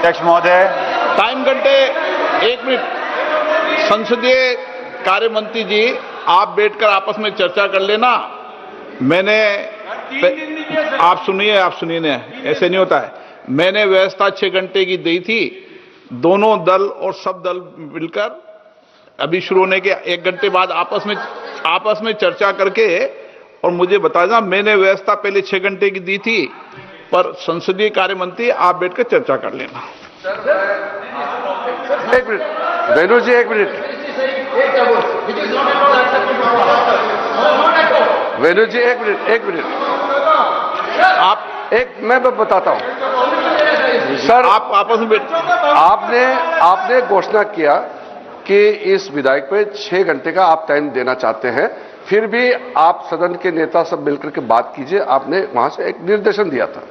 अध्यक्ष महोदय, टाइम घंटे 1 मिनट। संसदीय कार्य मंत्री जी, आप बैठकर आपस में चर्चा कर लेना। मैंने आप सुनिए ना, ऐसे नहीं होता है। मैंने व्यवस्था 6 घंटे की दी थी। दोनों दल और सब दल मिलकर अभी शुरू होने के 1 घंटे बाद आपस में चर्चा करके और मुझे बता देना। मैंने व्यवस्था पहले 6 घंटे की दी थी, पर संसदीय कार्य मंत्री आप बैठकर चर्चा कर लेना। 1 मिनट वेणु जी, 1 मिनट वेणु जी, 1 मिनट आप मैं बताता हूं सर। आप आपस में आपने घोषणा किया कि इस विधायक पे 6 घंटे का आप टाइम देना चाहते हैं, फिर भी आप सदन के नेता सब मिलकर के बात कीजिए। आपने वहां से एक निर्देशन दिया था।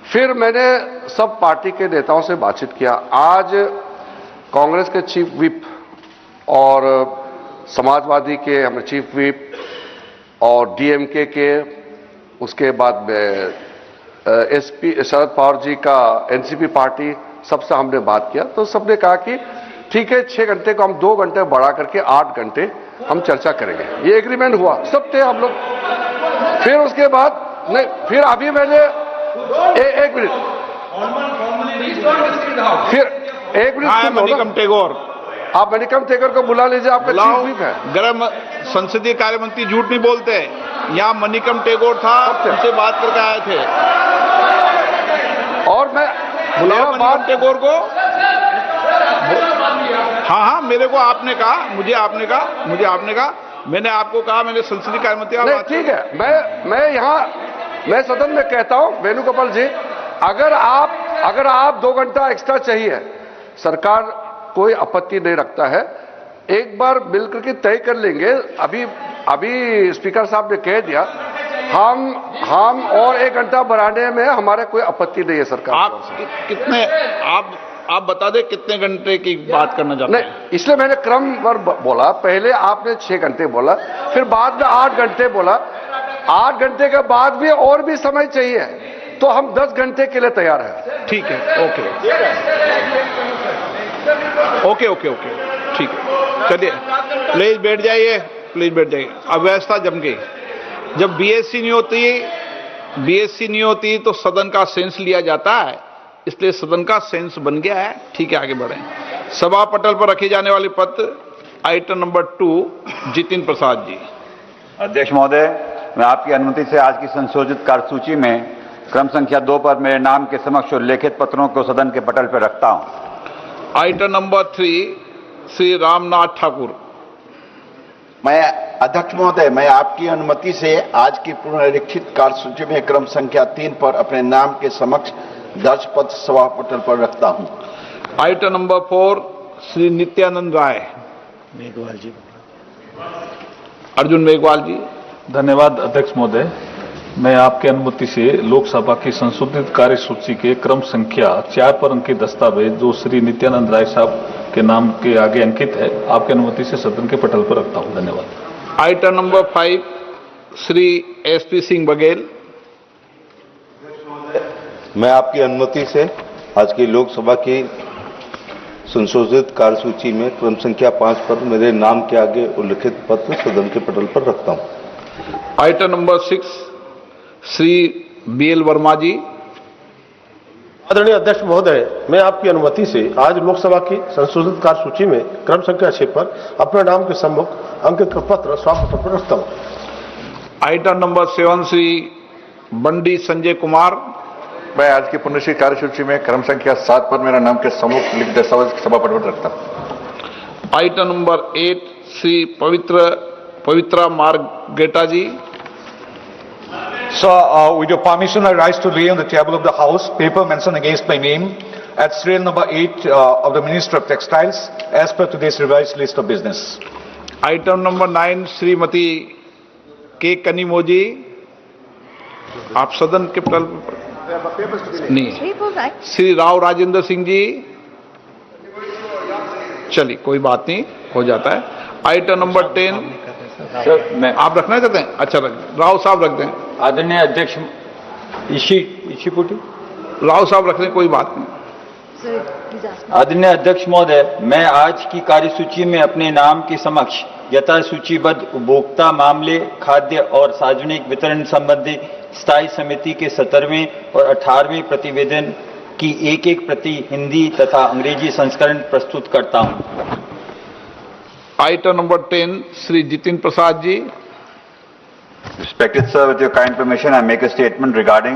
फिर मैंने सब पार्टी के नेताओं से बातचीत किया। आज कांग्रेस के चीफ व्हिप और समाजवादी के हमारे चीफ व्हिप और डीएमके के, उसके बाद में एसपी शरद पवार जी का एनसीपी पार्टी, सबसे हमने बात किया तो सबने कहा कि ठीक है, 6 घंटे को हम 2 घंटे बढ़ा करके 8 घंटे हम चर्चा करेंगे। ये एग्रीमेंट हुआ, सब थे हम लोग। फिर उसके बाद नहीं, फिर अभी मैंने 1 मिनट फिर 1 मिनट मणिकम टेगोर, आप मणिकम टेगोर को बुला लीजिए, आपका चीफ व्हिप है। गृह संसदीय कार्य मंत्री झूठ नहीं बोलते। यहाँ मणिकम टेगोर था, उनसे बात करके आए थे। और मैं बुलाओ मणिकम टेगोर को। हाँ, मेरे को आपने कहा, मुझे आपने कहा, मैंने आपको कहा, मैंने संसदीय कार्य मंत्री। ठीक है, मैं सदन में कहता हूं वेणुगोपाल जी, अगर आप 2 घंटा एक्स्ट्रा चाहिए, सरकार कोई आपत्ति नहीं रखता है। एक बार मिलकर के तय कर लेंगे। अभी स्पीकर साहब ने कह दिया, हम और 1 घंटा बढ़ाने में हमारे कोई आपत्ति नहीं है सरकार। आप कितने आप बता दें कितने घंटे की बात करना चाहते हैं? नहीं, इसलिए मैंने क्रम पर बोला। पहले आपने 6 घंटे बोला, फिर बाद में 8 घंटे बोला। 8 घंटे के बाद भी और भी समय चाहिए तो हम 10 घंटे के लिए तैयार हैं। ठीक है, ओके, ठीक है, चलिए प्लीज बैठ जाइए। अब व्यवस्था जम गई। जब बीएससी नहीं होती तो सदन का सेंस लिया जाता है, इसलिए सदन का सेंस बन गया है। ठीक है, आगे बढ़ें। सभा पटल पर रखे जाने वाले पत्र, आइटम नंबर 2, जितिन प्रसाद जी। अध्यक्ष महोदय, मैं आपकी अनुमति से आज की संशोधित कार्यसूची में क्रम संख्या 2 पर मेरे नाम के समक्ष उल्लेखित पत्रों को सदन के पटल पर रखता हूं। Item number 3, Shri Ramnath Thakur. मैं अध्यक्ष महोदय, मैं आपकी अनुमति से आज की पुनरीक्षित कार्यसूची में क्रम संख्या 3 पर अपने नाम के समक्ष दर्ज पत्र सभा पटल पर रखता हूं। आइटम नंबर 4, श्री नित्यानंद राय मेघवाल जी। अर्जुन मेघवाल जी। धन्यवाद अध्यक्ष महोदय, मैं आपकी अनुमति से लोकसभा की संशोधित कार्यसूची के क्रम संख्या 4 पर अंकित दस्तावेज जो श्री नित्यानंद राय साहब के नाम के आगे अंकित है, आपकी अनुमति से सदन के पटल पर रखता हूं। धन्यवाद। Item number 5, Shri SP Singh Baghel. मैं आपकी अनुमति से आज की लोकसभा की संशोधित कार्यसूची में क्रम संख्या 5 पर मेरे नाम के आगे उल्लिखित पत्र सदन के पटल पर रखता हूं। Item number 6, Shri BL Verma ji. आदरणीय अध्यक्ष महोदय, मैं आपकी अनुमति से आज लोकसभा की संशोधित कार्यसूची में क्रम संख्या 6 पर अपने नाम के सम्मुख अंकित पत्र सभा पटल पर रखता हूं। Item number 7, Shri Bandi Sanjay Kumar. मैं आज की पुनरीक्षित कार्यसूची में क्रम संख्या 7 पर मेरा नाम के सम्मुख लिखित दस्तावेज सभा पटल पर रखता हूं। Item number 8, Shri Pabitra Margherita ji. Sir, with your permission, I rise to lay on the table of the House paper mentioned against my name at serial number 8 of the Ministry of Textiles as per today's revised list of business. Item number 9, Shrimati के कनिमोजी। आप सदन के पटल नहीं। श्री राव राजेंद्र सिंह जी। चलिए, कोई बात नहीं, हो जाता है। आइटम नंबर 10, सर, आप रखना चाहते हैं? अच्छा, राव साहब रख दें। आदरणीय अध्यक्ष, इशी पुटी राव साहब रख दें, कोई बात नहीं। आदरणीय अध्यक्ष महोदय, मैं आज की कार्यसूची में अपने नाम के समक्ष यथा सूचीबद्ध उपभोक्ता मामले, खाद्य और सार्वजनिक वितरण संबंधी स्थायी समिति के 17वें और 18वें प्रतिवेदन की एक प्रति हिंदी तथा अंग्रेजी संस्करण प्रस्तुत करता हूं। Item number 10 Shri Jitin Prasada ji. Respected sir, with your kind permission, I make a statement regarding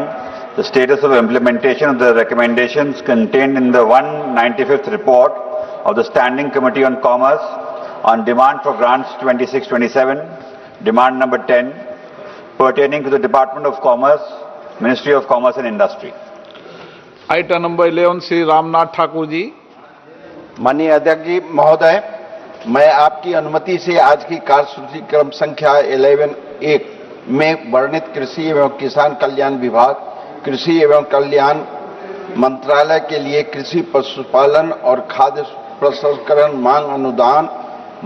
the status of implementation of the recommendations contained in the 195th report of the Standing Committee on Commerce on demand for grants 2627, demand number 10, pertaining to the Department of Commerce, Ministry of Commerce and Industry. Item number 11 Shri Ramnath Thakur ji. माननीय अध्यक्ष जी महोदय, मैं आपकी अनुमति से आज की कार्यसूची क्रम संख्या 11(1) में वर्णित कृषि एवं किसान कल्याण विभाग, कृषि एवं कल्याण मंत्रालय के लिए कृषि पशुपालन और खाद्य प्रसंस्करण मांग अनुदान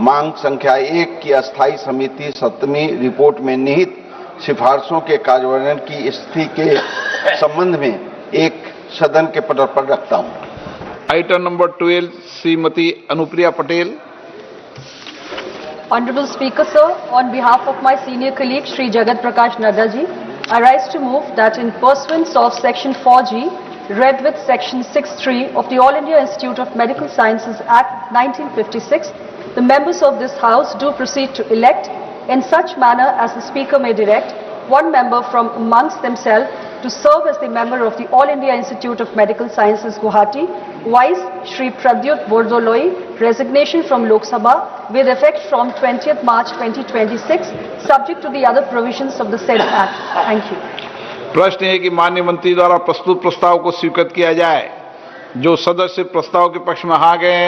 मांग संख्या 1 की अस्थायी समिति 7वीं रिपोर्ट में निहित सिफारिशों के कार्यान्वयन की स्थिति के संबंध में एक सदन के पटल पर रखता हूं। Item number 12 Shrimati Anupriya Patel. Honorable Speaker, sir, on behalf of my senior colleague Shri Jagat Prakash Nadda ji, I rise to move that in pursuance of Section 4G, read with Section 6(3) of the All India Institute of Medical Sciences Act 1956, the members of this House do proceed to elect, in such manner as the Speaker may direct, one member from amongst themselves to serve as the member of the All India Institute of Medical Sciences Guwahati, vice Shri Pradyut Bordoloi, resignation from Lok Sabha with effect from 20th March 2026, subject to the other provisions of the said Act. Thank you. प्रश्न है कि माननीय मंत्री द्वारा प्रस्तुत प्रस्ताव को स्वीकृत किया जाए। जो सदस्य प्रस्ताव के पक्ष में आ गए हैं